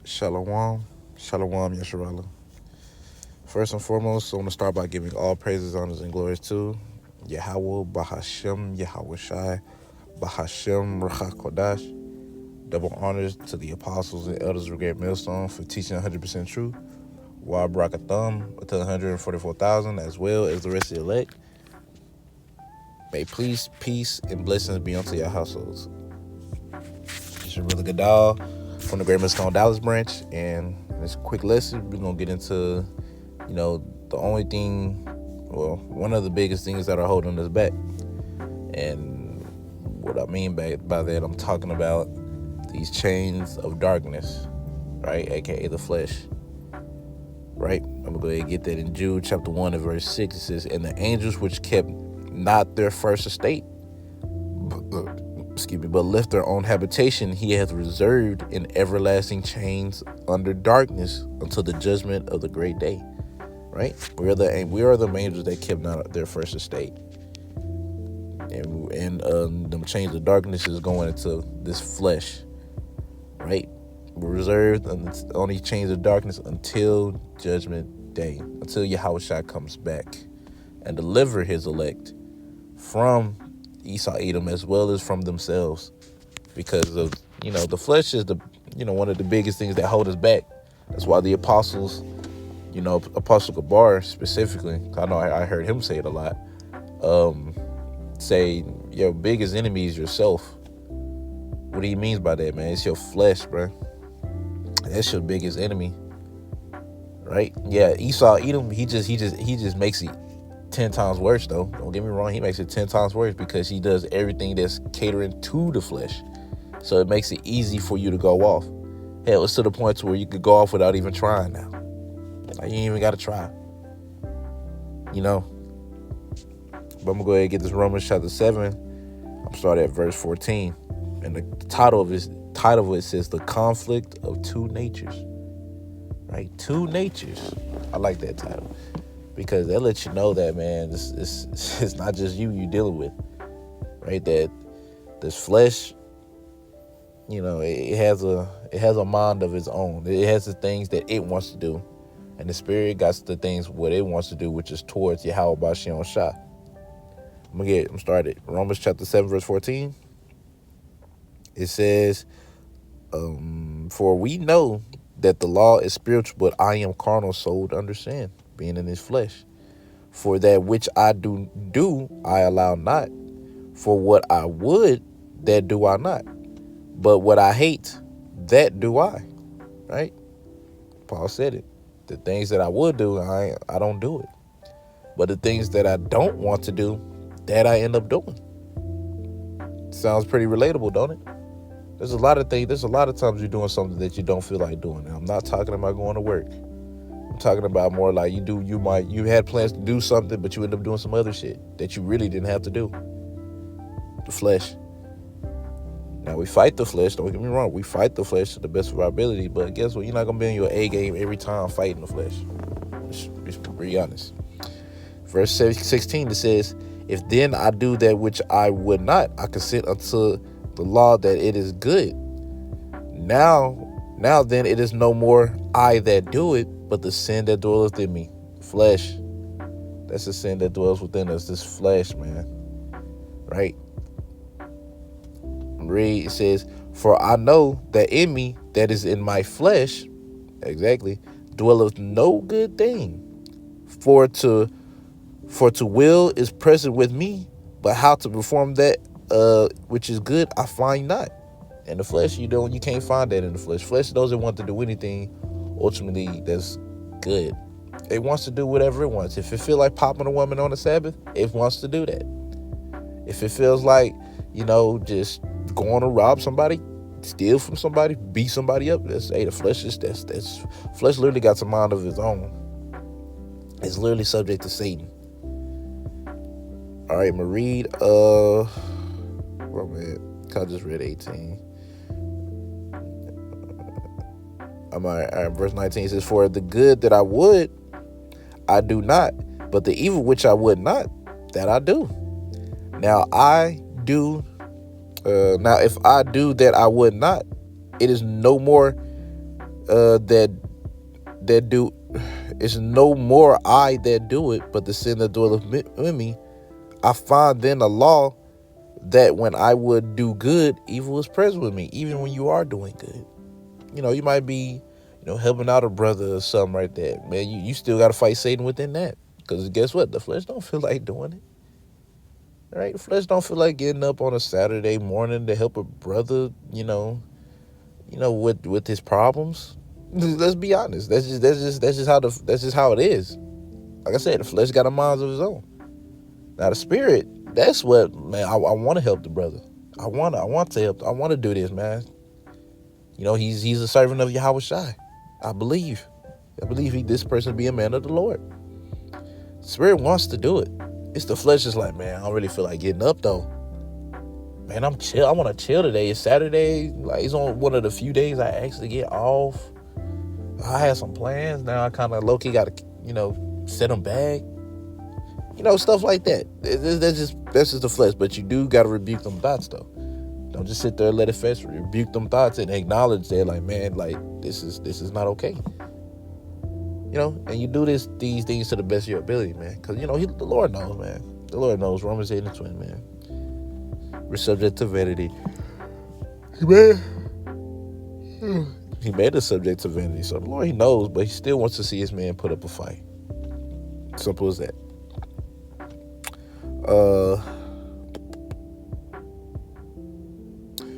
Shalom, Shalom, Yasharala. First and foremost, I want to start by giving all praises, honors, and glories to Yahweh, Bahashem, Yahweh Shai, Bahashem, Racha Kodash. Double honors to the apostles and elders of Great Millstone for teaching 100% truth. Wa Barakatham to 144,000, as well as the rest of the elect. May peace, and blessings be unto your households. It's your brother Gadal from the Great Millstone Dallas branch, and in this quick lesson, we're going to get into the only thing, well, one of the biggest things that are holding us back. And what I mean by that, I'm talking about these chains of darkness, right? AKA the flesh, right? I'm going to go ahead and get that in Jude chapter 1 and verse 6. It says, "And the angels which kept not their first estate, but left their own habitation, he hath reserved in everlasting chains under darkness until the judgment of the great day." Right? We are the angels that kept not their first estate, and them chains of darkness is going into this flesh, right? We're reserved on these chains of darkness until judgment day, until Yahushua comes back and deliver his elect from Esau Edom as well as from themselves, because of the flesh is the one of the biggest things that hold us back. That's why the apostles, Apostle Gabar specifically, I know I heard him say it a lot, say your biggest enemy is yourself. What he means by that, man? It's your flesh, bro. That's your biggest enemy, right? Yeah, Esau Edom, he just makes it 10 times worse, though. Don't get me wrong, he makes it 10 times worse because he does everything that's catering to the flesh. So it makes it easy for you to go off. Hell, it's to the point to where you could go off without even trying now. Like, you ain't even got to try. But I'm going to go ahead and get this Romans chapter 7. I'm starting at verse 14. And the title of it says, "The Conflict of Two Natures." Right? Two natures. I like that title, because that lets you know that, man, it's not just you're dealing with. Right? That this flesh, it has a mind of its own. It has the things that it wants to do. And the spirit got the things what it wants to do, which is towards Yahweh Bashem Shah. I'm started. Romans chapter 7, verse 14. It says, "For we know that the law is spiritual, but I am carnal, sold under sin, being in his flesh. For that which I do, I allow not. For what I would, that do I not. But what I hate, that do I." Right? Paul said it. The things that I would do, I don't do it. But the things that I don't want to do, that I end up doing. Sounds pretty relatable, don't it? There's a lot of times you're doing something that you don't feel like doing. And I'm not talking about going to work. I'm talking about more like you had plans to do something, but you end up doing some other shit that you really didn't have to do. The flesh. Now, we fight the flesh. Don't get me wrong. We fight the flesh to the best of our ability. But guess what? You're not going to be in your A game every time fighting the flesh. Let's be honest. Verse 16, it says, "If then I do that which I would not, I consent unto the law that it is good. Now then it is no more I that do it, but the sin that dwelleth in me." Flesh. That's the sin that dwells within us. This flesh, man. Right? Read, it says, "For I know that in me, that is in my flesh," exactly, "dwelleth no good thing. For to will is present with me, but how to perform that which is good, I find not." In the flesh, you can't find that in the flesh. Flesh doesn't want to do anything ultimately that's good. It wants to do whatever it wants. If it feels like popping a woman on the Sabbath, it wants to do that. If it feels like, just going to rob somebody, steal from somebody, beat somebody up, the flesh that's flesh literally got a mind of its own. It's literally subject to Satan. All right, I'm gonna read where am I at? I just read 18. All right, verse 19 says, "For the good that I would, I do not, but the evil which I would not, that I do. Now if I do that I would not, it is no more that do, it's no more I that do it, but the sin that dwelleth in me. I find then a law that when I would do good, evil is present with me, even when you are doing good. You might be, helping out a brother or something right there. Man, you still got to fight Satan within that. Because guess what? The flesh don't feel like doing it. Right? The flesh don't feel like getting up on a Saturday morning to help a brother, with his problems. Let's be honest. That's just how it is. Like I said, the flesh got a mind of his own. Now the spirit, that's what, man, I want to help the brother. I want to help. I want to do this, man. He's a servant of Yahweh Shai. I believe this person be a man of the Lord. Spirit wants to do it. It's the flesh is like, man, I don't really feel like getting up though. Man, I'm chill. I want to chill today. It's Saturday. Like, it's on one of the few days I actually get off. I had some plans. Now I kind of low-key got to, set them back. Stuff like that. That's just the flesh. But you do got to rebuke them thoughts though. Don't just sit there and let it fester. Rebuke them thoughts and acknowledge that, like, man, like, this is not okay. And you do these things to the best of your ability, man. Because, the Lord knows, man. The Lord knows. Romans 8:20, man. We're subject to vanity. He made us subject to vanity. So the Lord, he knows, but he still wants to see his man put up a fight. Simple as that.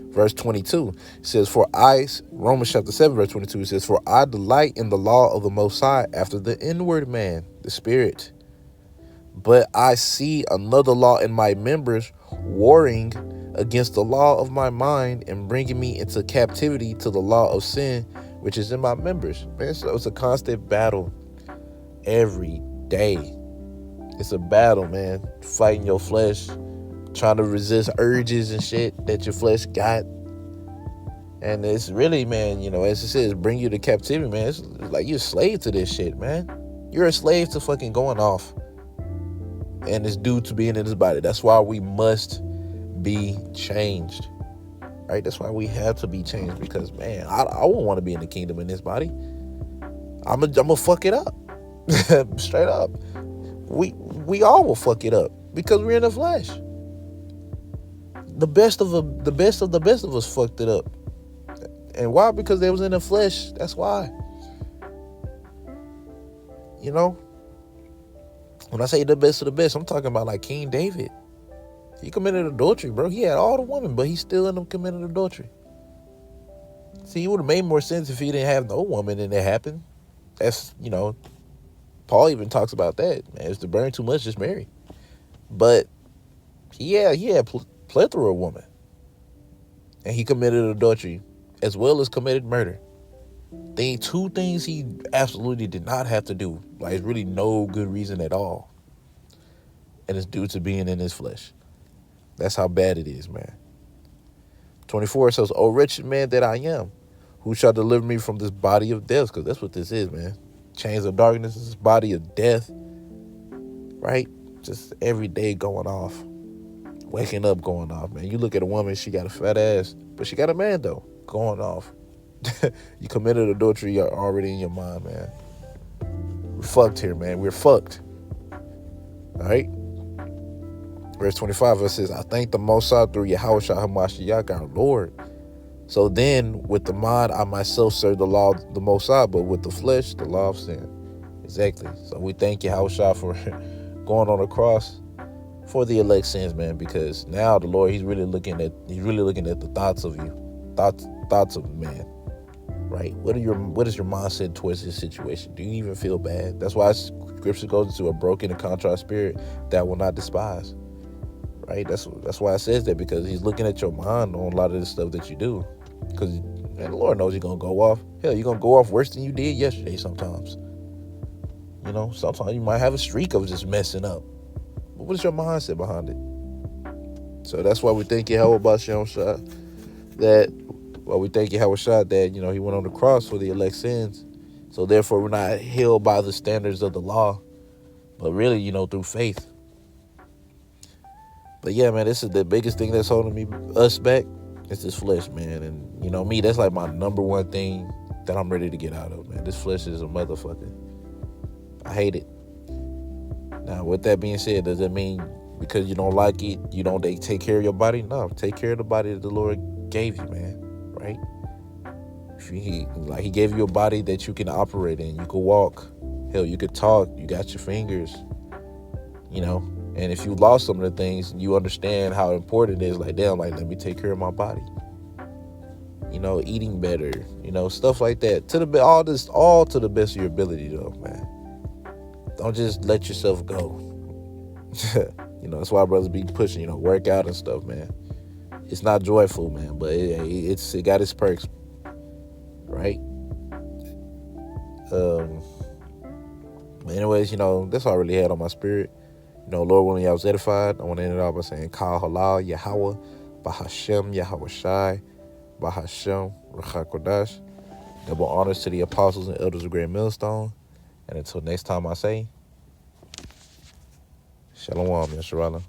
Verse 22 says, Romans chapter 7, verse 22 says, for I delight in the law of the Most High after the inward man, the spirit. But I see another law in my members, warring against the law of my mind and bringing me into captivity to the law of sin, which is in my members. Man, so it's a constant battle every day. It's a battle, man. Fighting your flesh, trying to resist urges and shit that your flesh got. And it's really, man, as it says, bring you to captivity, man. It's like you're a slave to this shit, man. You're a slave to fucking going off. And it's due to being in this body. That's why we must be changed. Right? That's why we have to be changed. Because, man, I won't want to be in the kingdom in this body. I'm gonna fuck it up. Straight up. We all will fuck it up because we're in the flesh. The best of us fucked it up. And why? Because they was in the flesh. That's why. When I say the best of the best, I'm talking about like King David. He committed adultery, bro. He had all the women, but he still ended up committing adultery. See, it would have made more sense if he didn't have no woman and it happened. That's, Paul even talks about that. Man, if to burn too much, just marry. But he had plethora of women. And he committed adultery as well as committed murder. Two things he absolutely did not have to do. Like, it's really no good reason at all. And it's due to being in his flesh. That's how bad it is, man. 24 says, "O wretched man that I am, who shall deliver me from this body of death?" Because that's what this is, man. Chains of darkness, this body of death. Right? Just every day going off. Waking up going off, man. You look at a woman, she got a fat ass, but she got a man, though, going off. You committed adultery, you're already in your mind, man. We're fucked here, man. We're fucked. All right? Verse 25, it says, "I thank the Most High through Yahweh Shai HaMashiach, our Lord. So then, with the mind, I myself serve the law of the Most High, but with the flesh, the law of sin." Exactly. So we thank Yahweh Shai for going on the cross for the elect sins, man, because now the Lord, he's really looking at the thoughts of you, thoughts of man. Right? What is your mindset towards this situation? Do you even feel bad? That's why Scripture goes into a broken and contrite spirit that will not despise. Right? That's why it says that, because he's looking at your mind on a lot of the stuff that you do. Because, man, the Lord knows you're going to go off. Hell, you're going to go off worse than you did yesterday sometimes. Sometimes you might have a streak of just messing up. But what is your mindset behind it? So that's why we thank Yahweh Bashem Shai that he went on the cross for the elect sins. So therefore we're not held by the standards of the law, but really, through faith. But yeah, man, this is the biggest thing that's holding us back. It's this flesh, man. And me, that's like my number one thing that I'm ready to get out of, man. This flesh is a motherfucker. I hate it. Now, with that being said, does that mean because you don't like it, you don't take care of your body? No, take care of the body that the Lord gave you, man. Right? If he gave you a body that you can operate in. You could walk. Hell, you could talk. You got your fingers. You know. And if you lost some of the things, you understand how important it is. Like, damn, like, let me take care of my body. You know, eating better. You know, stuff like that. All to the best of your ability, though, man. Don't just let yourself go. You know, that's why brothers be pushing, you know, work out and stuff, man. It's not joyful, man, but it got its perks, right? But anyways, you know, that's all I really had on my spirit. You know, Lord willing, y'all was edified. I want to end it off by saying, Kal Halal Yahweh, Bahashem Yahweh Shai, Bahashem Rachakodash. Double honors to the apostles and elders of Great Millstone. And until next time I say, Shalom, Yasharallah.